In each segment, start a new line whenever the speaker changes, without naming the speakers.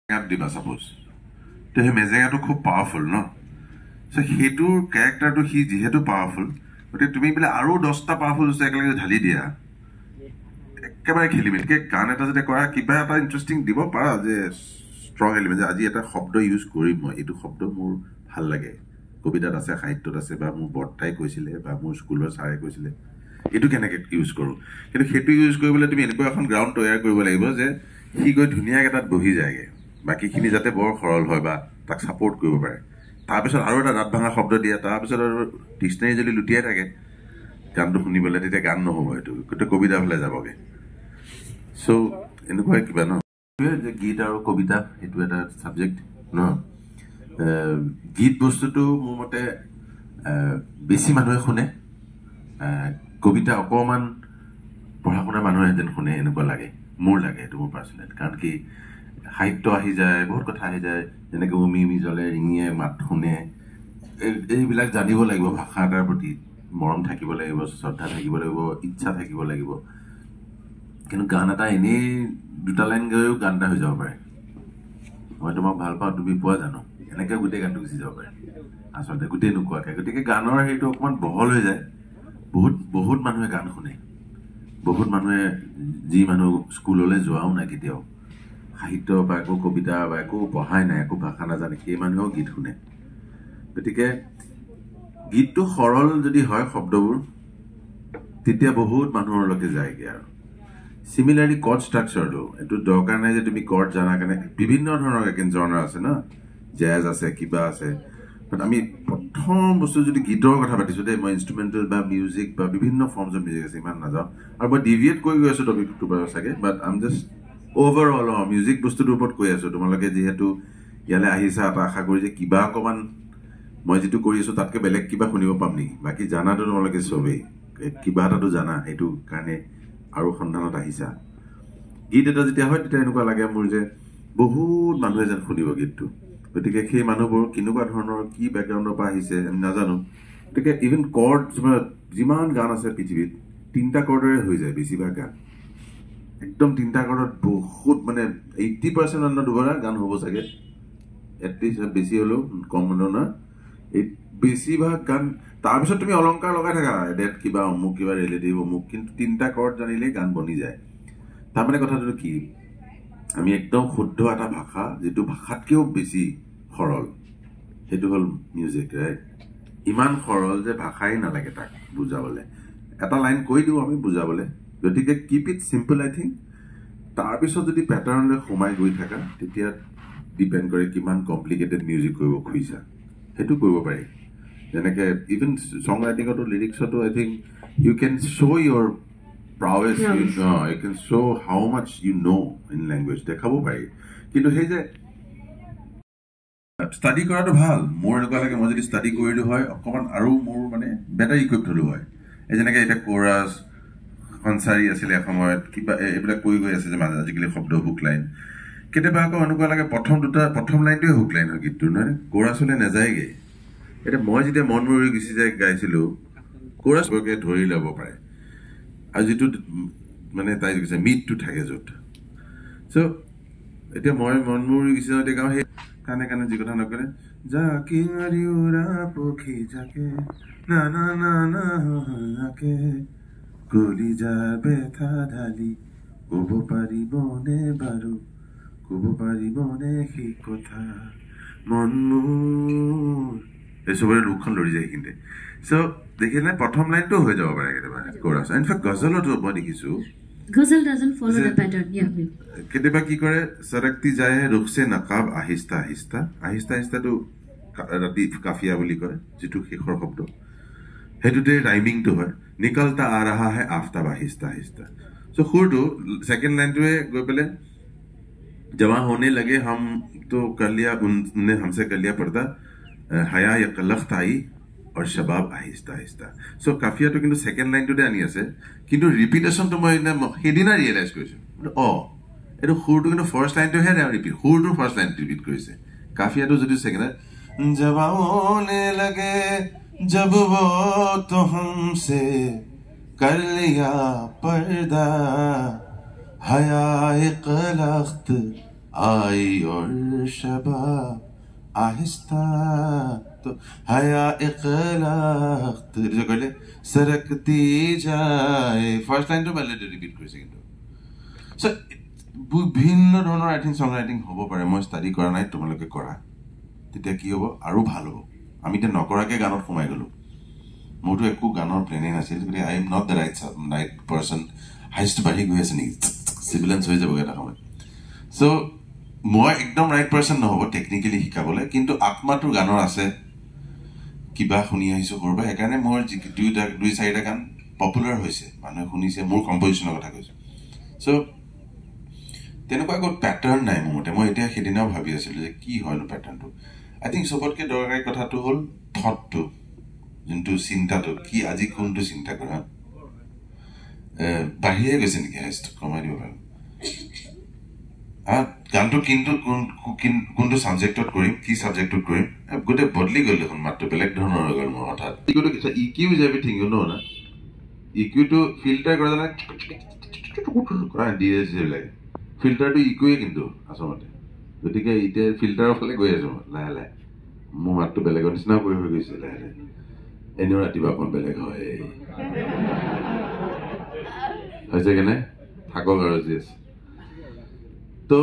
দিবা সাপোজ তো সেই মেজেঙাটো খুব পাৱাৰফুল ন সো সেইটোৰ কেৰেক্টাৰটো সি যিহেতু পাৱাৰফুল গতিকে তুমি বোলে আৰু 10টা পাৱাৰফুল বস্তু একেলগে ঢালি দিয়া একেবাৰে খেলি মেলিকে গান এটা যদি কৰা কিবা এটা ইণ্টাৰেষ্টিং দিব পাৰা যে ষ্ট্ৰং এলিমেণ্ট যে আজি এটা শব্দ ইউজ কৰিম মই এইটো শব্দ মোৰ ভাল লাগে কবিতাত আছে সাহিত্যত আছে বা মোৰ বৰ্তাই কৈছিলে বা মোৰ স্কুলৰ ছাৰে কৈছিলে এইটো কেনেকৈ ইউজ কৰোঁ কিন্তু সেইটো ইউজ কৰিবলৈ তুমি এনেকুৱা এখন গ্ৰাউণ্ড তৈয়াৰ কৰিব লাগিব যে সি গৈ ধুনীয়াকৈ তাত বহি যায়গৈ বাকীখিনি যাতে বৰ সৰল হয় বা তাক ছাপোৰ্ট কৰিব পাৰে তাৰপিছত আৰু এটা দাঁত ভাঙা শব্দ দিয়ে তাৰপিছত আৰু ডিক্সনেৰী যদি লুটিয়াই থাকে গানটো শুনিবলৈ তেতিয়া গান নহ'ব এইটো গোটেই কবিতা ফালে যাবগৈ চ' এনেকুৱাই কিবা ন যে গীত আৰু কবিতা সেইটো এটা ছাবজেক্ট ন গীত বস্তুটো মোৰ মতে বেছি মানুহে শুনে কবিতা অকণমান পঢ়া শুনা মানুহে যেন শুনে এনেকুৱা লাগে মোৰ লাগে এইটো মোৰ পাৰ্চনেল কাৰণ কি সাহিত্য আহি যায় বহুত কথা আহি যায় যেনেকৈ উমি উমি জ্বলে ৰিঙিয়ে মাত শুনে এইবিলাক জানিব লাগিব ভাষা এটাৰ প্ৰতি মৰম থাকিব লাগিব শ্ৰদ্ধা থাকিব লাগিব ইচ্ছা থাকিব লাগিব কিন্তু গান এটা এনেই দুটা লাইন গৈও গান এটা হৈ যাব পাৰে মই তোমাক ভাল পাওঁ তুমি পোৱা জানো এনেকৈ গোটেই গানটো গুচি যাব পাৰে আচলতে গোটেই নোকোৱাকৈ গতিকে গানৰ সেইটো অকণমান বহল হৈ যায় বহুত মানুহে গান শুনে বহুত মানুহে যি মানুহ স্কুললৈ যোৱাও নাই কেতিয়াও সাহিত্য বা একো কবিতা বা একো পঢ়াই নাই একো ভাষা নাজানে সেই মানুহেও গীত শুনে গতিকে গীতটো সৰল যদি হয় শব্দবোৰ তেতিয়া বহুত মানুহলৈকে যায়গৈ আৰু চিমিলাৰলি কৰ্ড ষ্ট্ৰাকচাৰটো এইটো দৰকাৰ নাই যে তুমি কৰ্ড জানা কাৰণে বিভিন্ন ধৰণৰ জনাৰ আছে ন জেজ আছে কিবা আছে বাট আমি প্ৰথম বস্তু যদি গীতৰ কথা পাতিছোঁ দেই মই ইনষ্ট্ৰুমেণ্টেল বা মিউজিক বা বিভিন্ন ফৰ্মছ অফ মিউজিক আছে ইমান নাযাওঁ আৰু মই ডিভিয়েট কৰি গৈ আছোঁ টপিকটো বাৰু চাগে বাট আম জাষ্ট অভাৰঅল মিউজিক বস্তুটোৰ ওপৰত কৈ আছোঁ তোমালোকে যিহেতু ইয়ালৈ আহিছা এটা আশা কৰি যে কিবা অকণমান মই যিটো কৰি আছোঁ তাতকৈ বেলেগ কিবা শুনিব পাম নেকি বাকী জানাটো তোমালোকে চবেই কিবা এটাতো জানা সেইটো কাৰণে আৰু সন্ধানত আহিছা গীত এটা যেতিয়া হয় তেতিয়া এনেকুৱা লাগে মোৰ যে বহুত মানুহে যেন শুনিব গীতটো গতিকে সেই মানুহবোৰ কেনেকুৱা ধৰণৰ কি বেকগ্ৰাউণ্ডৰ পৰা আহিছে আমি নাজানো গতিকে ইভেন কৰ্ড যিমান গান আছে পৃথিৱীত 3টা কৰ্ডেৰে হৈ যায় বেছিভাগ গান একদম 3টা কৰ্ডত বহুত মানে 80% অন্য দুবাৰা গান হ'ব চাগে এটলিষ্ট বেছি হ'লেও কম হ'লেও না এই বেছিভাগ গান তাৰপিছত তুমি অলংকাৰ লগাই থাকা ডেট কিবা অমুক কিবা ৰিলেটিভ অমুক কিন্তু 3টা কৰ্ড জানিলেই গান বনি যায় তাৰমানে কথাটো কি আমি একদম শুদ্ধ এটা ভাষা যিটো ভাষাতকৈও বেছি সৰল সেইটো হ'ল মিউজিক ৰাইট ইমান সৰল যে ভাষাই নালাগে তাক বুজাবলৈ এটা লাইন কৈ দিওঁ আমি বুজাবলৈ গতিকে keep it simple I think তাৰপিছত যদি পেটাৰ্ণলৈ সোমাই গৈ থাকা তেতিয়া ডিপেণ্ড কৰে কিমান কমপ্লিকেটেড মিউজিক কৰিব খুজিছা সেইটো কৰিব পাৰি যেনেকৈ ইভেন ছং ৰাইটিঙতো লিৰিক্সতো I think you can show' your prowess you can show how much you know in language দেখাব পাৰি কিন্তু সেই যে ষ্টাডি কৰাটো ভাল মোৰ এনেকুৱা লাগে মই যদি ষ্টাডি কৰিলো হয় অকণমান আৰু মোৰ মানে বেটাৰ ইকুইপড হ'লো হয় এই যেনেকৈ এতিয়া কোৰাছ কনচাৰী আছিলে এসময়ত কিবা এইবিলাক কৈ গৈ আছে যে মাজে আজিকালি শব্দ হুক লাইন কেতিয়াবা আকৌ এনেকুৱা লাগে প্ৰথম লাইনটোৱে হুক লাইন হয় গীতটো নহয় কোৰাছলৈ নাযায়গৈ এতিয়া মই যেতিয়া মন মৰি গুচি যাই গাইছিলোঁ কোৰাছকে ধৰি ল'ব পাৰে আৰু যিটো মানে তাই কৈছে মিটটো থাকে য'ত চ' এতিয়া মই মন মৰি গুচি যাওঁ এতিয়া গাওঁ সেই কাণে কাণে যি কথা নকৰে জাকি মাৰি উৰা পক্ষী জাকে না না না নাকে কলিজাৰ বেথা ঢালি ক'ব পাৰিবনে বাৰু ক'ব পাৰিবনে সেই কথা মন মোৰ এই চবৰে লোকখন লৰি যায় সেইখিনিতে চ' দেখিলে প্ৰথম লাইনটো হৈ যাব পাৰে কেতিয়াবা কোৰাছ ইনফেক্ট গজলতো মই দেখিছোঁ
Ghazal doesn't follow the pattern. Yeah.
কেতিয়াবা কি কৰে সৰকতি যায় ৰুখছে নকাব আহিস্তা আহিস্তা আহিস্তা আহিস্তাটো ৰাতি কাফিয়া বুলি কয় যিটো শেষৰ শব্দ সেইটোতে ৰাইমিংটো হয় নিকলতা আ ৰাহা হে আফতাব আহিস্তা আহিস্তা চ' সুৰটো ছেকেণ্ড লাইনটোৱে গৈ পেলাই জমা হোনে লগে হাম তো कर लिया उनने हमसे कर लिया पर्दा हया यकलख्त आई और शबाब আহিস্তা আহিস্তা চ' কাফিয়াটো কিন্তু ছেকেণ্ড লাইনটোতে আনি আছে কিন্তু ৰিপিটেশ্যনটো মই সেইদিনা ৰিয়েলাইজ কৰিছোঁ এইটো সুৰটো কিন্তু ফাৰ্ষ্ট লাইনটোহে ৰিপিট সুৰটোৰ ফাৰ্ষ্ট লাইনটো ৰিপিট কৰিছে কাফিয়াটো যদি ছেকেণ্ড জবানে লগে জব वो तो हमसे कर लिया पर्दा हया इकलख्त आई और शबाब आहिस्ता तो हया इखलाक जो कहले सरकती যায় ফার্স্ট লাইনটো মেলোডি ৰিপিট কৰিছে কিন্তু সো বিভিন্ন ধৰণৰ আই থিংক সং ৰাইটিং হ'ব পাৰে মই ষ্টাডি কৰা নাই তোমালোকে কৰা তেতিয়া কি হ'ব আৰু ভাল হ'ব আমি এতিয়া নকৰাকে গানত সোমাই গ'লো মোৰতো একো গানৰ প্লেনিং নাছিল গতিকে I am not the right person highest বাঢ়ি গৈ আছে নেকি চিভিলেঞ্চ হৈ যাবগৈ এটা সময় চ' মই একদম ৰাইট পাৰ্চন নহ'ব টেকনিকেলি শিকাবলৈ কিন্তু আত্মাটোৰ গানৰ আছে কিবা শুনি আহিছোঁ কৰবা সেইকাৰণে মোৰ দুই চাৰিটা গান পপুলাৰ হৈছে মানুহে শুনিছে মোৰ কম্পজিশ্যনৰ কথা কৈছোঁ চ' তেনেকুৱা একো পেটাৰ্ণ নাই মোৰ মতে মই এতিয়া সেইদিনাও ভাবি আছিলোঁ যে কি হয়নো পেটাৰ্ণটো আই থিংক চবতকৈ দৰকাৰী কথাটো হ'ল থটটো যোনটো চিন্তাটো কি আজি কোনটো চিন্তা কৰা বাঢ়িয়ে গৈছে নেকি হাইষ্ট কমাই দিব পাৰোঁ গানটো কিন্তু কোনটো ছাবজেক্টত কৰিম কি ছাবজেক্টত কৰিম গোটেই বদলি গ'ল দেখোন মাতটো বেলেগ ধৰণৰ হৈ গ'ল মোৰ হঠাৎ EQ is everything you know' না ইকিউটো ফিল্টাৰ কৰা জানে লাগে ফিল্টাৰটো ইকুৱে কিন্তু আচলতে গতিকে এতিয়া ফিল্টাৰৰ ফালে গৈ আছো লাহে লাহে মোৰ মাতটো বেলেগৰ নিচিনাও কৰি হৈ গৈছে লাহে লাহে এনেও ৰাতিপুৱা অকণ বেলেগ হয় হৈছে কেনে থাকক আৰু যি আছে তো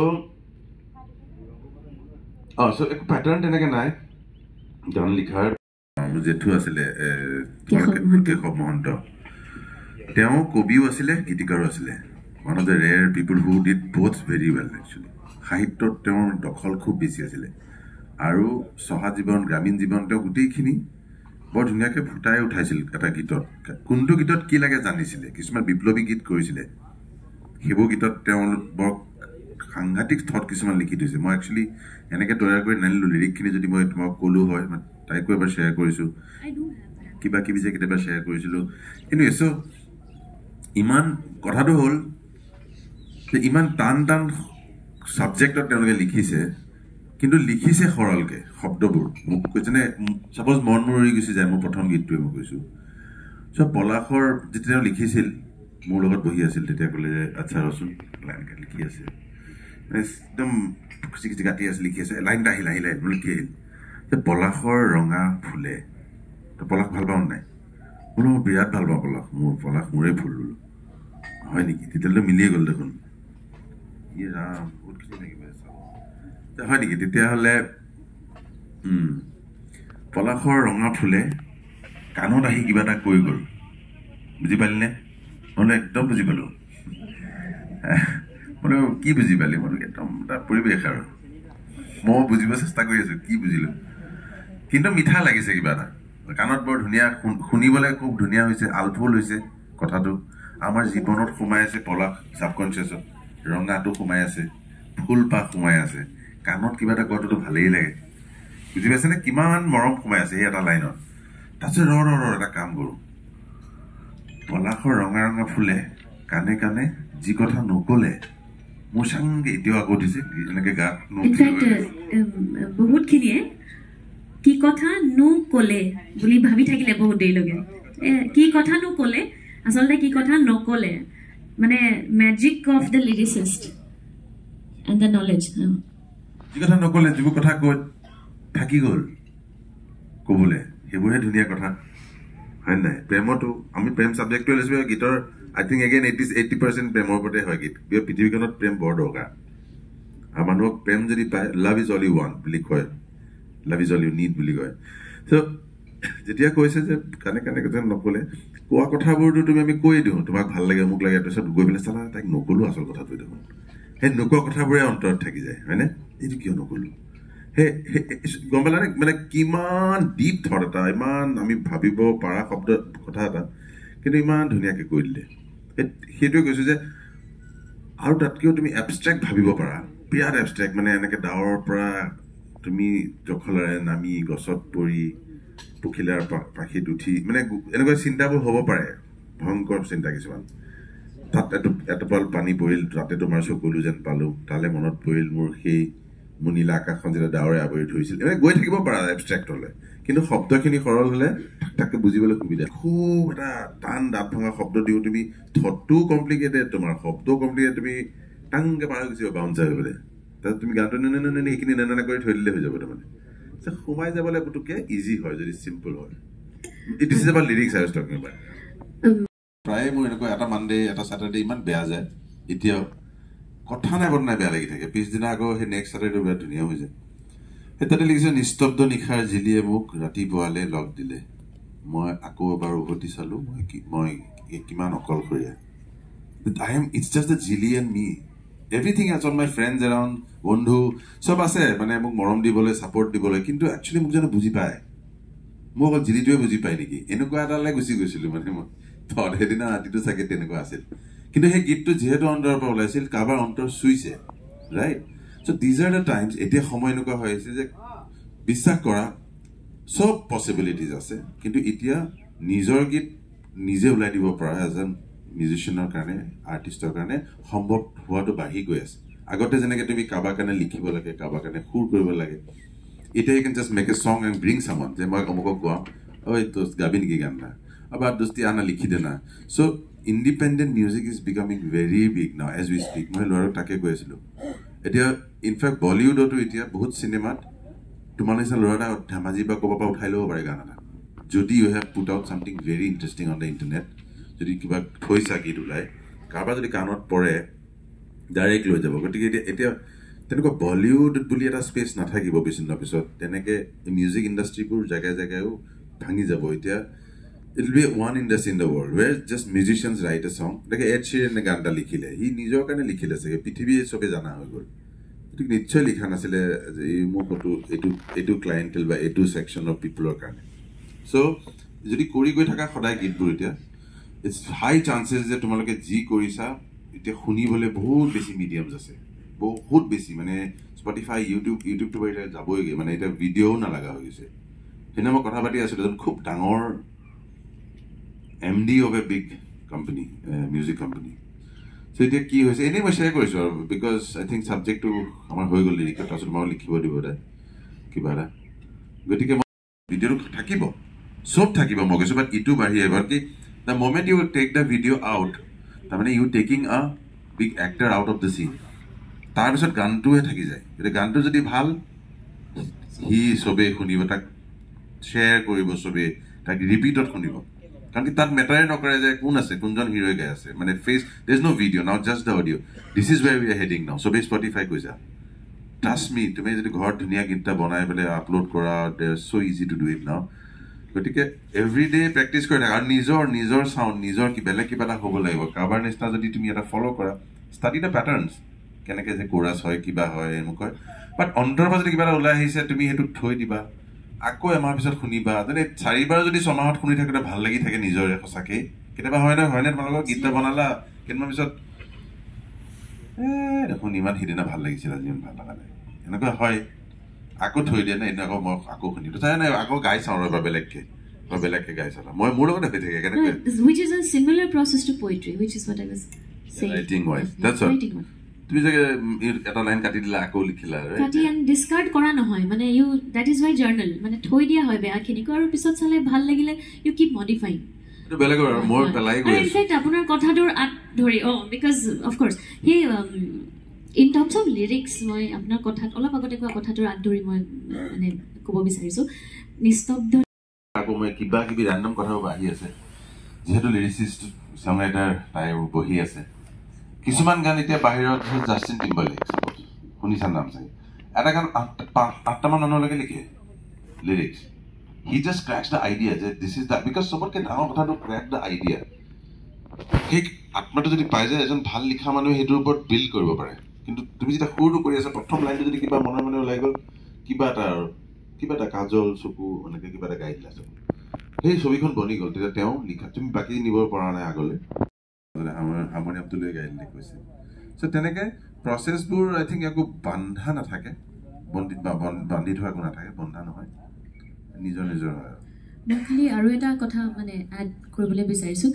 একো পেটাৰ্ণ তেনেকে নাই গান লিখাৰ জেঠু আছিলে কেশৱ মহন্ত তেওঁ কবিও আছিলে গীতিকাৰো আছিলে one of the rare people who did both very well actually সাহিত্যত তেওঁৰ দখল খুব বেছি আছিলে আৰু চহা জীৱন গ্ৰামীণ জীৱন তেওঁ গোটেইখিনি বৰ ধুনীয়াকৈ ফুটাই উঠাইছিল এটা গীতত কোনটো গীতত কি লাগে জানিছিলে কিছুমান বিপ্লৱী গীত কৰিছিলে সেইবোৰ গীতত তেওঁ বৰ সাংঘাতিক থট কিছুমান লিখি থৈছে মই একচুৱেলি এনেকৈ তৈয়াৰ কৰি নানিলোঁ লিৰিকখিনি যদি মই তোমাক ক'লোঁ হয় মই তাইকো এবাৰ শ্বেয়াৰ কৰিছোঁ কিবা কিবি যে কেতিয়াবা শ্বেয়াৰ কৰিছিলোঁ কিন্তু এছ' ইমান কথাটো হ'ল যে ইমান টান টান ছাবজেক্টত তেওঁলোকে লিখিছে কিন্তু লিখিছে সৰলকৈ শব্দবোৰ মোক কৈছেনে ছাপ'জ মন মোৰ উৰি গুচি যায় মোৰ প্ৰথম গীতটোৱে মই কৈছোঁ চ' পলাশৰ যেতিয়া তেওঁ লিখিছিল মোৰ লগত বহি আছিল তেতিয়া ক'লে যে আচ্ছা ৰচোন লাইনকৈ লিখি আছে একদম খুচি খুচি কাটি আছে লিখি আছে লাইনটা আহিল বোলে কি আহিল যে পলাশৰ ৰঙা ফুলে তই পলাশ ভাল পাওঁ নাই বোলো মই বিৰাট ভাল পাওঁ পলাশ মোৰে ফুল বোলো হয় নেকি তেতিয়াহ'লে মিলিয়ে গ'ল দেখোন ই ৰাম বহুত কিছু লাগিব হয় নেকি তেতিয়াহ'লে পলাশৰ ৰঙা ফুলে কাণত আহি কিবা এটা কৈ গ'ল বুজি পালিনে মই একদম বুজি পালোঁ মানে কি বুজি পালি মই একদম এটা পৰিৱেশ আৰু মই বুজিব চেষ্টা কৰি আছোঁ কি বুজিলোঁ কিন্তু মিঠা লাগিছে কিবা এটা কাণত বৰ ধুনীয়া শুনিবলৈ খুব ধুনীয়া হৈছে আলফুল হৈছে কথাটো আমাৰ জীৱনত সোমাই আছে পলাশ ছাবকনচিয়াছত ৰঙাটো সোমাই আছে ফুলপাহ সোমাই আছে কাণত কিবা এটা কোৱাটোতো ভালেই লাগে বুজি পাইছেনে কিমান মৰম সোমাই আছে সেই এটা লাইনত তাৰপিছত ৰ এটা কাম কৰোঁ পলাশৰ ৰঙা ৰঙা ফুলে কাণে কাণে যি কথা নক'লে মোৰ চাংগে এতিয়াও আগত দিছে এনেকৈ গাত
বহুতখিনিয়ে কি কথা নক'লে বুলি ভাবি থাকিলে বহুত দেৰিলৈকে কি কথা নক'লে আচলতে কি কথা নক'লে মানে magic of the lyricist and the knowledge
যি কথা নক'লে যিবোৰ কথা কৈ থাকি গ'ল ক'বলৈ সেইবোৰহে ধুনীয়া কথা হয় নাই প্ৰেমতো আমি প্ৰেম ছাবজেক্টটো লৈছোঁ গীতৰ আই থিংক এগেইন 80% প্ৰেমৰ ওপৰতে হয় গীত পৃথিৱীখনত প্ৰেম বৰ দৰকাৰ আৰু মানুহক প্ৰেম যদি পায় love is all you want বুলি কয় love is all you need বুলি কয় চ' যেতিয়া কৈছে যে কাণে কাণে কথা নক'লে কোৱা কথাবোৰতো আমি কৈ দিওঁ তোমাক ভাল লাগে মোক লাগে তাৰপিছত গৈ পেলাই চালা তাইক নক'লোঁ আচল কথাটো দেখোন সেই নোকোৱা কথাবোৰে অন্তৰত থাকি যায় হয়নে এইটো কিয় নক'লোঁ সেই গম পালানে মানে কিমান ডিপ থট এটা ইমান আমি ভাবিব পৰা শব্দ কথা এটা কিন্তু ইমান ধুনীয়াকৈ কৈ দিলে সেইটোৱে কৈছোঁ যে আৰু তাতকৈও তুমি এবষ্ট্ৰেক্ট ভাবিব পাৰা বিৰাট এবষ্ট্ৰেক্ট মানে এনেকৈ ডাৱৰৰ পৰা তুমি জখলাৰে নামি গছত পৰি পখিলাৰ পাখিত উঠি মানে এনেকুৱা চিন্তাবোৰ হ'ব পাৰে ভয়ংকৰ চিন্তা কিছুমান তাত এটোপাল পানী পৰিল তাতে তোমাৰ চকুলো যেন পালোঁ তালে মনত পৰিল মোৰ সেই মোৰ নীলা আকাশখন যেতিয়া ডাৱৰে আৱৰি ধৰিছিল এনেকৈ গৈ থাকিব পাৰা এবষ্ট্ৰেক্ট হ'লে কিন্তু শব্দখিনি সৰল হ'লে তাকে বুজিবলৈ সুবিধা খুব এটা টান দাঁত ভঙা শব্দ দিওঁ তুমি থটটোও কমপ্লিকেটেড তোমাৰ শব্দও কমপ্লিকেটেড তুমি টাংকৈ পাৰ গুচি বাউঞ্চাৰ হৈ পেলাই তাত তুমি গানটো এইখিনি নেনা কৰি থৈ দিলে হৈ যাব তাৰমানে সোমাই যাবলৈ পুতুকে ইজি হয় যদি চিম্পল হয় it is about lyrics I was talking about প্ৰায় মোৰ এনেকুৱা এটা মানডে এটা স্যাটাৰডে ইমান বেয়া যায় এতিয়াও কথা নাই বনাই বেয়া লাগি থাকে পিছদিনা আকৌ সেই নেক্সট স্যাটাৰডে বেয়া ধুনীয়া হৈ যায় সেই তাতে লিখিছে নিস্তব্ধ নিশাৰ জিলিয়ে মোক ৰাতিপুৱালে লগ দিলে মই আকৌ এবাৰ উভতি চালো মই কিমান অকলশৰীয়া it's just the Jilly and me everything else on my friends around বন্ধু সব আছে মানে মোক মৰম দিবলৈ সাপোৰ্ট দিবলৈ কিন্তু একচুয়ালি মোক জানো বুজি পায় মোক অকল জিলিটোৱে বুজি পায় নেকি এনেকুৱা এটালৈ গুচি গৈছিলো মানে মই থট হেদিনা ৰাতিটো চাগে তেনেকুৱা আছিল কিন্তু সেই গীতটো যেহেতু অন্তৰৰ পৰা ওলাইছিল কাবাৰ অন্তৰ চুইছে right so these are the times এতিয়া সময় এনেকুৱা হৈ আছে যে বিশ্বাস কৰা সব পসিবিলিটিজ আছে কিন্তু এতিয়া নিজৰ গীত নিজে ওলাই দিব পৰা এজন মিউজিচিয়ানৰ কাৰণে আৰ্টিষ্টৰ কাৰণে সম্ভৱ হোৱাটো বাঢ়ি গৈ আছে আগতে যেনেকৈ তুমি কাবাৰ কাৰণে লিখিব লাগে কাবাৰ কাৰণে সুৰ কৰিব লাগে এতিয়া you can just make a song and bring সামন যে মই অমুকক কোৱা ঐ তোৰ গাবি নেকি গান এটা আবার দোস্তি আনা লিখি দে না so independent music is becoming very big নাও এজ উই স্পিক মই ল'ৰাক তাকে কৈ আছিলোঁ এতিয়া ইনফেক্ট বলিউডতো এতিয়া বহুত চিনেমাত তোমাৰ নিচিনা ল'ৰা এটা ধেমাজি বা ক'ৰবাৰ পৰা উঠাই ল'ব পাৰে গান এটা যদি you have put out something very interesting on the internet যদি কিবা থৈছা গীত ওলাই কাৰোবাৰ যদি কাণত পৰে ডাইৰেক্ট লৈ যাব গতিকে এতিয়া তেনেকুৱা বলিউড বুলি এটা স্পেচ নাথাকিব পিছত তেনেকৈ মিউজিক ইণ্ডাষ্ট্ৰীবোৰ জেগাই জেগাইও ভাঙি যাব এতিয়া it will be one industry in the world where just musicians write a song like Ed Sheeran গান এটা লিখিলে হি নিজৰ কাৰণে লিখিলে চাগে পৃথিৱী চবে জানা হৈ গ'ল এইটো নিশ্চয় লিখা নাছিলে যে মোৰ কতো এইটো ক্লায়েণ্টেল বা এইটো সেকশন অফ পিপলৰ কাৰণে সো যদি কৰি গৈ থকা সদায় গীতবোৰ এতিয়া ইটস হাই চান্সেছ যে তোমালোকে যি কৰিছা এতিয়া শুনিবলৈ বহুত বেছি মিডিয়ামছ আছে বহুত বেছি মানে স্পটিফাই ইউটিউবটো বাৰু এতিয়া যাবইগৈ মানে এতিয়া ভিডিঅ'ও নালাগা হৈ গৈছে সেইদিনা মই কথা পাতি আছিলোঁ এজন খুব ডাঙৰ MD of a big company, music company. So এতিয়া কি হৈছে এনেই মই শ্বেয়াৰ কৰিছোঁ আৰু বিকজ আই থিংক ছাবজেক্টটো আমাৰ হৈ গ'ল লিৰিকত তাৰপিছত মই লিখিব দিব দে কিবা এটা গতিকে মই ভিডিঅ'টো থাকিব চব থাকিব মই কৈছোঁ বাট ইটো বাঢ়ি আহিব কি the moment you take the video' out তাৰমানে you taking a big actor out of the scene তাৰপিছত গানটোহে থাকি যায় গতিকে গানটো যদি ভাল সি চবেই শুনিব তাক শ্বেয়াৰ কৰিব চবেই তাক ৰিপিটত শুনিব কাৰণ কি তাত মেটাৰে নকৰে যে কোন আছে কোনজন হিৰোই গাই আছে মানে ফেচ there is no' video' now just the audio' this is where we are heading now চবেই স্পটিফাই কৈছা ট্ৰাষ্ট মি তুমি যদি ঘৰত ধুনীয়া গীত এটা বনাই পেলাই আপলোড কৰা they are so' easy to do it now গতিকে এভৰি ডে প্ৰেক্টিচ কৰি থাকা আৰু নিজৰ চাউণ্ড নিজৰ বেলেগ কিবা এটা হ'ব লাগিব কাৰোবাৰ নিচিনা যদি তুমি এটা ফ'ল' কৰা ষ্টাডি দ্য পেটাৰ্ণছ কেনেকৈ যে কোৰাছ হয় কিবা হয় এনেকুৱা বাট অন্তৰৰ পৰা যদি কিবা এটা ওলাই আহিছে তুমি সেইটো থৈ দিবা আকৌ এমাহৰ পিছত শুনিবা যেনে 4বাৰ যদি 6 মাহত শুনি থাকোঁতে ভাল লাগি থাকে নিজৰে সঁচাকৈ কেতিয়াবা হয়নে তোমালোকৰ গীত এটা বনালা কেইদিনমান পিছত দেখোন ইমান সিদিনা ভাল লাগিছিল আজি ইমান ভাল লগা নাই এনেকুৱা হয় আকৌ থৈ দিয়ে নে এদিন আকৌ মই আকৌ শুনিলোঁ চাই নাই আকৌ গাই চাওঁ ৰ'বা বেলেগকৈ গাই চালা মই মোৰ লগতে হৈ থাকে কেনেকৈ
which is a similar process to poetry which is what I was saying
writing wise that's all তুমি যে এটা লাইন কাটি দিলা আকৌ লিখিলা
কাটি এণ্ড ডিসকাৰ্ড কৰা নহয় মানে you that is my journal মানে থৈ দিয়া হয় বেয়াখিনিকো আৰু পিছত চালে ভাল লাগিলে ইউ কিপ মডিফাইং
এইটো বেলেগৰ আৰু মোৰ পেলাই গৈ আছে
ইনফেক্ট আপোনাৰ কথাটোৰ আত ধৰি বিকজ অফ কোৰ্স হে ইন টাৰ্মছ অফ লিৰিক্স মই আপোনাৰ কথাত অলপ আগতে কোৱা কথাটোৰ আত ধৰি মই মানে ক'ব বিচাৰিছোঁ নিস্তব্ধ
আকৌ মই কিবা কিবি ৰেণ্ডম কথাবোৰ আহি আছে যিহেতু লিৰিচিষ্ট সং ৰাইটাৰ তাই বহি আছে কিছুমান গান এতিয়া বাহিৰত জাষ্টিন টিম্বাৰলেক শুনিছা নাম চাগে এটা গান 8টামান মানুহলৈকে লিখে lyrics he just cracks the idea যে দিছ ইজ দ্য বিকজ চবতকৈ ডাঙৰ কথাটো ক্ৰেক দ্য আইডিয়া সেই আত্মাটো যদি পাই যায় এজন ভাল লিখা মানুহে সেইটোৰ ওপৰত বিল্ড কৰিব পাৰে কিন্তু তুমি যেতিয়া সুৰটো কৰি আছা প্ৰথম লাইনটো যদি কিবা মনে মনে ওলাই গ'ল কিবা এটা কাজল চকু এনেকৈ কিবা এটা গাই দিলা সেই ছবিখন বনি গ'ল তেতিয়া তেওঁ লিখা তুমি বাকী নিব পৰা নাই আগলৈ হাৰমনিয়ামটো লৈ গাই দিলে কৈছে চ' তেনেকৈ প্ৰচেছবোৰ আই থিংক একো বান্ধা নাথাকে বান্ধি থোৱা একো নাথাকে বন্ধা নহয় নিজৰ হয়
মই খালি আৰু এটা কথা মানে এড কৰিবলৈ বিচাৰিছোঁ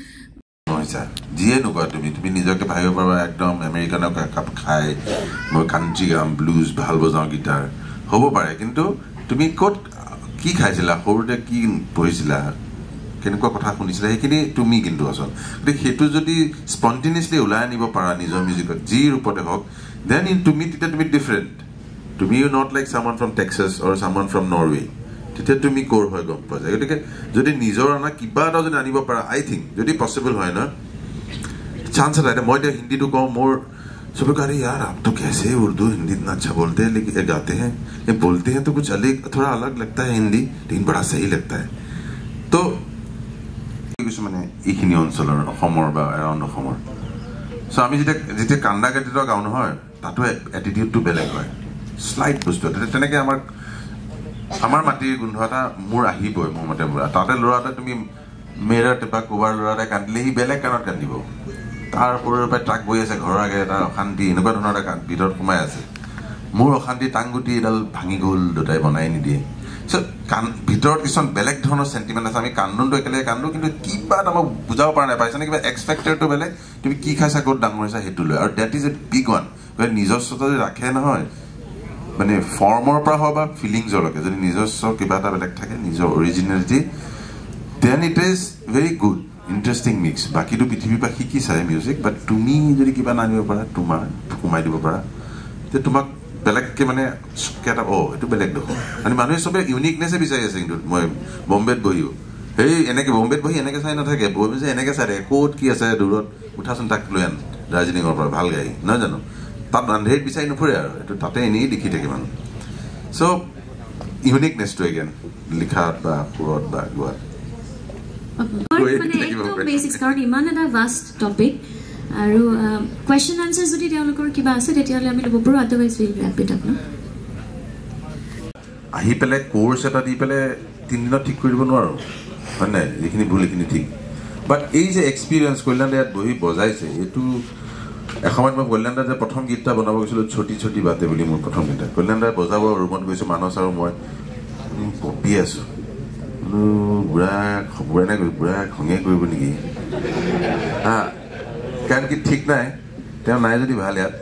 যিয়ে নোকোৱা তুমি নিজকে ভাবিব পাৰা একদম আমেৰিকানৰ কাপ খাই মই কাণ্ট্ৰি গাম ব্লুজ ভাল বজাওঁ গীটাৰ হ'ব পাৰে কিন্তু তুমি ক'ত কি খাইছিলা সৰুতে কি পঢ়িছিলা কেনেকুৱা কথা শুনিছিলা সেইখিনি তুমি কিন্তু আচল গতিকে সেইটো যদি স্পণ্টেনিয়াছলি ওলাই আনিব পাৰা নিজৰ মিউজিকত যি ৰূপতে হওক then to me তেতিয়া তুমি ডিফাৰেণ্ট তুমি you not like someone from Texas or someone from Norway তেতিয়া তুমি কৰ হয় গম পোৱা যায় গতিকে যদি নিজৰ আনা কিবা এটা যদি আনিব পাৰা আই থিংক যদি পচিবল হয় না চান্স এটা মই এতিয়া হিন্দীটো কওঁ মোৰ सब कह रहे यार आप तो कैसे उर्दू हिंदी इतना अच्छा बोलते हैं लेकिन गाते हैं ये बोलते हैं तो कुछ अलग थोड़ा अलग लगता है हिंदी लेकिन बड़ा सही लगता है तो कुछ मैंने এইখিনি অঞ্চলৰ অসমৰ বা এৰাউণ্ড অসমৰ সো আমি যেতিয়া কান্দা কাটিটো গাওঁ নহয় তাতো এটিটিউডটো বেলেগ হয় স্লাইট বস্তু তেনেকে আমাৰ মাটিৰ গোন্ধ এটা মোৰ আহিবই মোৰ মতে তাতে ল'ৰাটা তুমি মেৰত বা কোবাৰ ল'ৰাটা কান্দিলে সি বেলেগ কাণত কান্দিব তাৰ ওপৰৰ পৰা ট্ৰাক বৈ আছে ঘৰৰ আগে এটা অশান্তি এনেকুৱা ধৰণৰ এটা ভিতৰত সোমাই আছে মোৰ অশান্তি টাংগুটি এডাল ভাঙি গ'ল দুটাই বনাই নিদিয়ে চ' ভিতৰত কিছুমান বেলেগ ধৰণৰ চেণ্টিমেণ্ট আছে আমি কান্দোনটো একেলগে কান্দো কিন্তু কিবা এটা মোক বুজাব পৰা নাই পাইছানে কিবা এক্স ফেক্টৰটো বেলেগ তুমি কি খাইছা ক'ত ডাঙৰ হৈছা সেইটো লৈ আৰু that is a big one নিজস্বতা যদি ৰাখে নহয় মানে ফৰ্মৰ পৰা হওক বা ফিলিংছলৈকে যদি নিজস্ব কিবা এটা বেলেগ থাকে নিজৰ originality then it is very good interesting mix বাকীটো পৃথিৱীৰ পৰা শিকি চাই মিউজিক বাট তুমি যদি কিবা নানিব পাৰা তোমাৰ সোমাই দিব পাৰা তেতিয়া তোমাক বেলেগকে মানে এটা এইটো বেলেগ দেখোন মানে মানুহে চবে ইউনিকনেছে বিচাৰি আছে কিন্তু মই বম্বেত বহিও সেই এনেকে বম্বেত বহি এনেকে চাই নাথাকে বম্বে যে এনেকে চাই থাকে ক'ত কি আছে দূৰত উঠাচোন তাক লৈ আন দাৰ্জিলিঙৰ পৰা ভাল গাড়ী নহয় জানো তাত আন্ধেৰিত বিচাৰি নুফুৰে আৰু এইটো তাতে এনেই দেখি থাকে মানুহ চ' ইউনিকনেছটো এগেইন লিখাত বা সুৰত বা গোৱাত
কাৰণ ইমান এটা ভাষ্ট টপিক আৰু কুৱেশ্যন আনচাৰ যদি তেওঁলোকৰ কিবা আছে তেতিয়াহ'লে আমি ল'ব পাৰোঁ otherwise will wrap it up
আহি পেলাই কোৰ্চ এটা দি পেলাই 3 দিনত ঠিক কৰি দিব নোৱাৰোঁ হয় নাই যিখিনি ভুল এইখিনি ঠিক বাট এই যে এক্সপিৰিয়েঞ্চ কল্যাণ ইয়াত বহি বজাইছে এইটো এসময়ত মই কল্যাণ যে প্ৰথম গীতটা বনাব গৈছিলোঁ ছটি ছটি বাতে বুলি মোৰ প্ৰথম গীত কল্যাণ বজাব ৰুমত গৈছোঁ মানস আৰু মই কপি আছোঁ বুঢ়া খবৰে নাই বুঢ়া খঙে কৰিব নেকি হা কাৰণ কি ঠিক নাই তেওঁ নাই যদি ভাল ইয়াত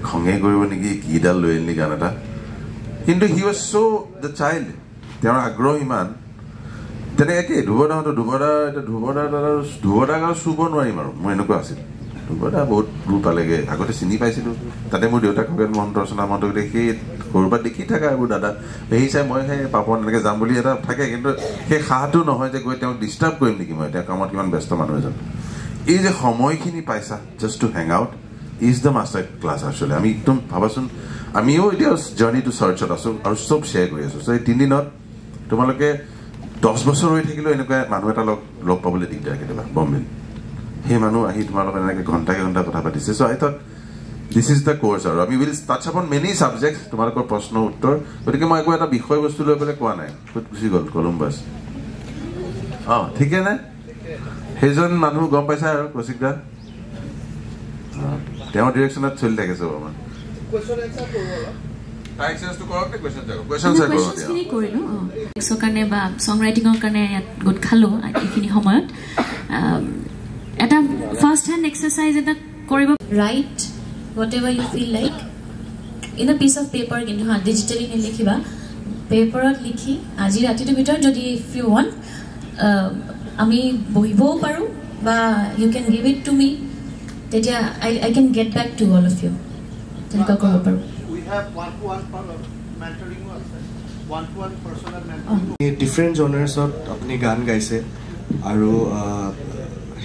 খঙে কৰিব নেকি কিডাল লৈ আনিলি গান এটা কিন্তু he was so' the child তেওঁৰ আগ্ৰহ ইমান তেনেকৈ ধুবদাক আৰু চুব নোৱাৰিম আৰু মই এনেকুৱা আছিল ধুবদা বহুত দূৰ পালেগৈ আগতে চিনি পাইছিলোঁ তাতে মোৰ দেউতাক খগেন মহন্ত ৰচনা মহন্ত সেই ক'ৰবাত দেখি থাকা এইবোৰ দাদা সেই চাই মই সেই পাপন এনেকৈ যাম বুলি এটা থাকে কিন্তু সেই সাহটো নহয় যে গৈ তেওঁক ডিষ্টাৰ্ব কৰিম নেকি মই তেওঁ কামত কিমান ব্যস্ত মানুহ এজন এই যে সময়খিনি পাইছা just to hang out is the master class actually আমি একদম ভাবাচোন আমিও এতিয়া জাৰ্ণি টু চাৰ্চত আছোঁ আৰু চব শ্বেয়াৰ কৰি আছোঁ চ' এই 3 দিনত তোমালোকে 10 বছৰ হৈ থাকিলেও এনেকুৱা মানুহ এটা লগ পাবলৈ দিগদাৰ কেতিয়াবা বম্বেত সেই মানুহ আহি তোমালোকে এনেকৈ ঘণ্টাকে ঘণ্টা কথা পাতিছে so' I thought this is the course আৰু আমি will touch upon many subject তোমালোকৰ প্ৰশ্ন উত্তৰ গতিকে মই একো এটা বিষয়বস্তু লৈ পেলাই কোৱা নাই ক'ত গুচি গ'ল কলম্বাছ ঠিকে নে সেইজন মানুহ গম পাইছা আৰু কৌশিকদা তেওঁৰ ডিৰেকশ্যনত চলি থাকে চব আমাৰ
কাৰণে বা ছং ৰাইটিঙৰ কাৰণে ইয়াত গোট খালোঁ এইখিনি সময়ত এটা ফাৰ্ষ্ট হেণ্ড এক্সাৰচাইজ এটা কৰিব right whatever you feel like in a piece of paper কিন্তু হা ডিজিটেলি নিলিখিবা পেপাৰত লিখি আজি ৰাতিটোৰ ভিতৰত যদি ইফ ইউ ৱান্ট আমি বহিবও পাৰোঁ বা you can give it to me তেতিয়া I can get back to all of you তেনেকুৱা কৰিব পাৰোঁ
ডিফাৰেণ্ট জনাৰ্ছত আপুনি গান গাইছে আৰু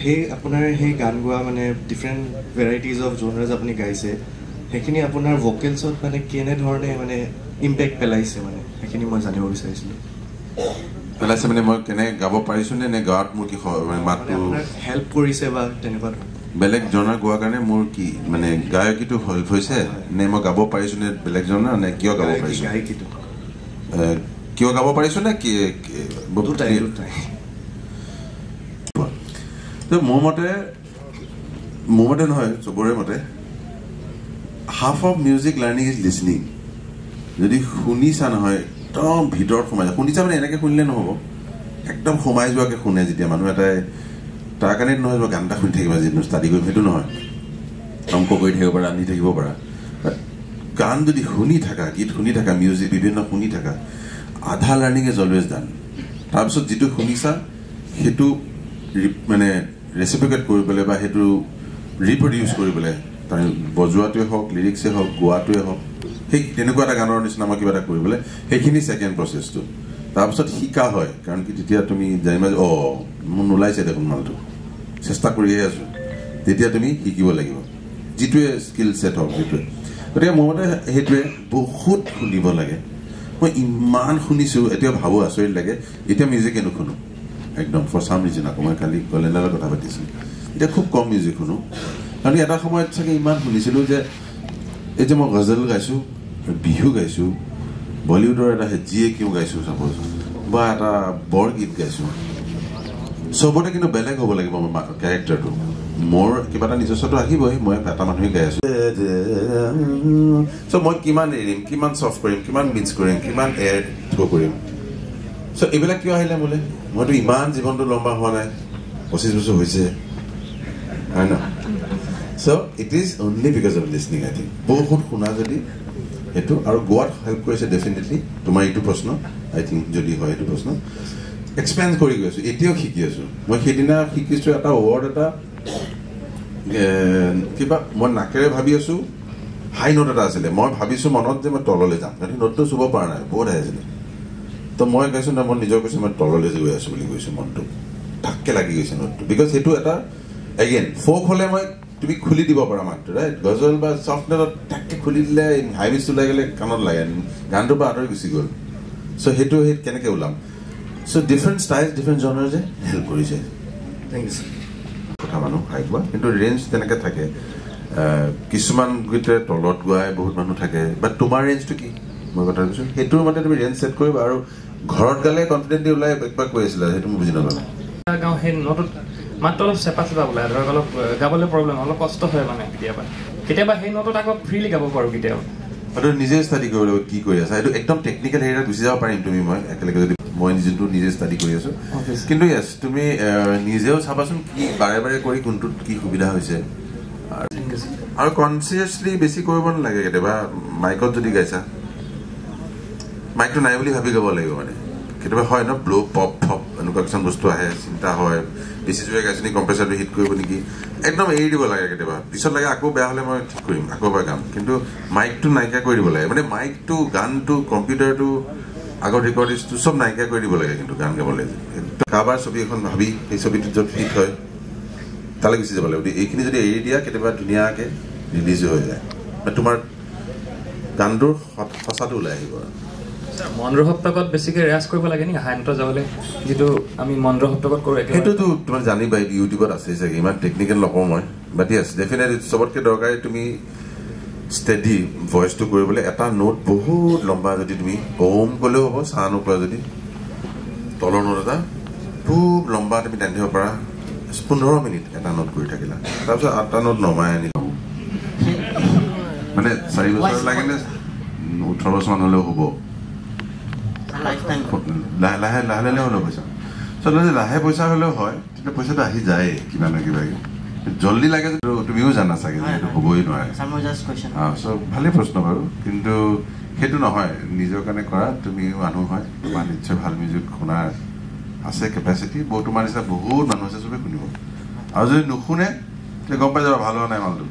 সেই আপোনাৰ সেই গান গোৱা মানে ডিফাৰেণ্ট ভেৰাইটিজ অফ জনাৰ্ছ আপুনি গাইছে সেইখিনি আপোনাৰ ভকেলছত মানে কেনেধৰণে মানে ইম্পেক্ট পেলাইছে মানে সেইখিনি মই জানিব বিচাৰিছিলোঁ
পেলাইছে মানে মই কেনে গাব পাৰিছোঁ নে গাঁৱত মোৰ কি মাতটো
হেল্প কৰিছে বা তেনেকুৱা
বেলেগ জনাৰ গোৱাৰ কাৰণে মোৰ কি মানে গায়কীটো হেল্প হৈছে নে মই গাব পাৰিছোঁ নে বেলেগ জনাৰ নে কিয় গাব পাৰিছোঁ
গায়কীটো
কিয় গাব পাৰিছোঁ নে কি মোৰ মতে নহয় চবৰে মতে half of music learning is listening যদি শুনিছা নহয় একদম ভিতৰত সোমাই যায় শুনিছা মানে এনেকৈ শুনিলে নহ'ব একদম সোমাই যোৱাকৈ শুনে যেতিয়া মানুহ এটাই তাৰ কাৰণে নহয় গান এটা শুনি থাকিবা যিটো ষ্টাডি কৰিম সেইটো নহয় অংক কৰি থাকিব পাৰা আনি থাকিব পাৰা গান যদি শুনি থাকা গীত শুনি থাকা মিউজিক বিভিন্ন শুনি থাকা আধা লাৰ্ণিং ইজ অলৱেজ ডান তাৰপিছত যিটো শুনিছা সেইটো মানে ৰেচিপিকেট কৰিবলৈ বা সেইটো ৰিপ্ৰডিউচ কৰিবলৈ বজোৱাটোৱে হওক লিৰিক্সে হওক গোৱাটোৱে হওক সেই তেনেকুৱা এটা গানৰ নিচিনা মই কিবা এটা কৰিবলৈ সেইখিনি ছেকেণ্ড প্ৰচেছটো তাৰপিছত শিকা হয় কাৰণ কি তেতিয়া তুমি জানিবা যে মোৰ নোলাইছে দেখোন মালটো চেষ্টা কৰিয়ে আছো তেতিয়া তুমি শিকিব লাগিব যিটোৱে স্কিল ছেট হওক সেইটোৱে গতিকে মোৰ মতে সেইটোৱে বহুত শুনিব লাগে মই ইমান শুনিছোঁ এতিয়া ভাবোঁ আচৰিত লাগে এতিয়া মিউজিকে নুশুনো একদম ফৰ চাম ৰিজন আকৌ মই কালি কলেণ্ডাৰৰ কথা পাতিছিলোঁ এতিয়া খুব কম মিউজিক শুনো কাৰণ এটা সময়ত চাগে ইমান শুনিছিলোঁ যে এই যে মই গজল গাইছোঁ বিহু গাইছোঁ বলিউডৰ এটা হেজিয়ে কিয় গাইছোঁ চাপ'জ বা এটা বৰগীত গাইছোঁ চবতে কিন্তু বেলেগ হ'ব লাগিব মোৰ কেৰেক্টাৰটো মোৰ কিবা এটা নিজস্বটো আহিবই মই এটা মানুহে গাই আছোঁ চ' মই কিমান এৰিম কিমান চফ্ট কৰিম কিমান মিক্স কৰিম কিমান এয়াৰ থ্ৰ' কৰিম চ' এইবিলাক কিয় আহিলে মোলৈ মইতো ইমান জীৱনটো লম্বা হোৱা নাই 25 বছৰ হৈছে হয় ন so' it is only because of listening I think বহুত শুনা যদি সেইটো আৰু গোৱাত হেল্প কৰিছে ডেফিনেটলি তোমাৰ এইটো প্ৰশ্ন আই থিংক যদি হয় এইটো প্ৰশ্ন এক্সপেৰিয়েঞ্চ কৰি গৈ আছোঁ এতিয়াও শিকি আছোঁ মই সেইদিনা শিকিছোঁ এটা ৱৰ্ড এটা কিবা মই নাকেৰে ভাবি আছোঁ হাই নোট এটা আছিলে মই ভাবিছোঁ মনত যে মই তললৈ যাম কিন্তু নোটটো চুব পৰা নাই বহুত হাই আছিলে তো মই কৈছোঁ না মই নিজৰ কৈছোঁ মই তললৈ গৈ আছোঁ বুলি কৈছোঁ মনটো ধাক্কে লাগি গৈছে নোটটো বিকজ সেইটো এটা এগেইন ফ'ক হ'লে মই তুমি খুলি দিব পাৰা মাতটো ৰাইট গজল বা চফ্ট নোটত ধাক্কে খুলি দিলে হাই পিচ ওলাই গ'লে কাণত লাগে গানটোৰ পৰা আঁতৰি গুচি গ'ল চ' সেইটো সেই কেনেকৈ ওলাম চ' ডিফাৰেণ্ট ষ্টাইল ডিফাৰেণ্ট জনাৰ যে হেল্প কৰিছে
থেংক ইউ
কথা মানুহ হাই গোৱা কিন্তু ৰেঞ্জ তেনেকৈ থাকে কিছুমান গীতে তলত গোৱাই বহুত মানুহ থাকে বাট তোমাৰ ৰেঞ্জটো কি মই কথা কৈছোঁ সেইটোৰ মতে তুমি ৰেঞ্জ ছেট কৰিবা আৰু ঘৰত গালে কনফিডেণ্টলি ওলাই একবাৰ কৈ আছিলা সেইটো মই বুজি নাপালোঁ
গাওঁ সেই নোটত মাত্ৰ অলপ চেপা ওলাই ধৰক অলপ গাবলৈ প্ৰব্লেম অলপ কষ্ট হয় মানে কেতিয়াবা সেই নোটত আকৌ ফ্ৰীলি গাব পাৰোঁ কেতিয়াবা
সেইটো নিজে ষ্টাডি কৰিব লাগিব কি কৰি আছা এইটো একদম টেকনিকেল হেৰিত গুচি যাব পাৰিম তুমি মই একেলগে যদি মই যোনটো নিজে ষ্টাডি কৰি আছোঁ কিন্তু য়েছ তুমি নিজেও চাবাচোন কি বাৰে বাৰে কৰি কোনটোত কি সুবিধা হৈছে আৰু কনচিয়াছলি বেছি কৰিব নালাগে কেতিয়াবা মাইকত যদি গাইছা মাইকটো নাই বুলি ভাবি গাব লাগিব মানে কেতিয়াবা হয় ন ব্ল' পপ ফপ এনেকুৱা কিছুমান বস্তু আহে চিন্তা হয় বেছি জোৰে গাইছোঁ নেকি কম্প্ৰেচাৰটো হিট কৰিব নেকি একদম এৰি দিব লাগে কেতিয়াবা পিছত লাগে আকৌ বেয়া হ'লে মই ঠিক কৰিম আকৌ এবাৰ গাম কিন্তু মাইকটো নাইকিয়া কৰি দিব লাগে মানে মাইকটো গানটো কম্পিউটাৰটো আগৰ ৰেকৰ্ডিংটো চব নাইকিয়া কৰি দিব লাগে কিন্তু গান গাবলৈ কাৰোবাৰ ছবি এখন ভাবি সেই ছবিটোত য'ত ফিট হয় তালৈ গুচি যাব লাগিব এইখিনি যদি এৰি দিয়া কেতিয়াবা ধুনীয়াকৈ ৰিলিজো হৈ যায় তোমাৰ গানটোৰ সঁচাটো ওলাই আহিব
মন্দ্ৰ সপ্তকত বেছিকৈ ৰেয়াজ কৰিব লাগে নেকি হাই নোটত যাবলৈ যিটো আমি মন্দ্ৰ সপ্তকত কৰোঁ
সেইটোতো তোমাৰ জানিবা ইউটিউবত আছে চাগে ইমান টেকনিকেল নকওঁ মই বাট য়েছ ডেফিনেটলি চবতকৈ দৰকাৰী তুমি ষ্টেডি ভইচটো কৰিবলৈ এটা নোট বহুত লম্বা যদি তুমি ওম ক'লেও হ'ব চাহ নোপোৱা যদি তলৰ নোট এটা খুব লম্বা তুমি টানি দিব পাৰা 15 মিনিট এটা নোট কৰি থাকিলা তাৰপিছত 8টা নোট নমাই আনি ল'ব মানে 4 বছৰ লাগে নে 18 বছৰমান হ'লেও হ'ব লাহে লাহে লাহে লাহে হ'লেও পইচা যদি লাহে পইচা হ'লেও হয় তেতিয়া পইচাটো আহি যায় কিবা নহয় কিবা জল্দি লাগে যে তুমিও জানা চাগে সেইটো হ'বই নোৱাৰে চ' ভালেই প্ৰশ্ন বাৰু কিন্তু সেইটো নহয় নিজৰ কাৰণে কৰা তুমি মানুহ হয় তোমাৰ নিশ্চয় ভাল মিউজিক শুনাৰ আছে কেপাচিটি তোমাৰ নিচিনা বহুত মানুহ আছে চবেই শুনিব আৰু যদি নুশুনে তেতিয়া গম পাই যাবা ভাল হোৱা নাই মালটো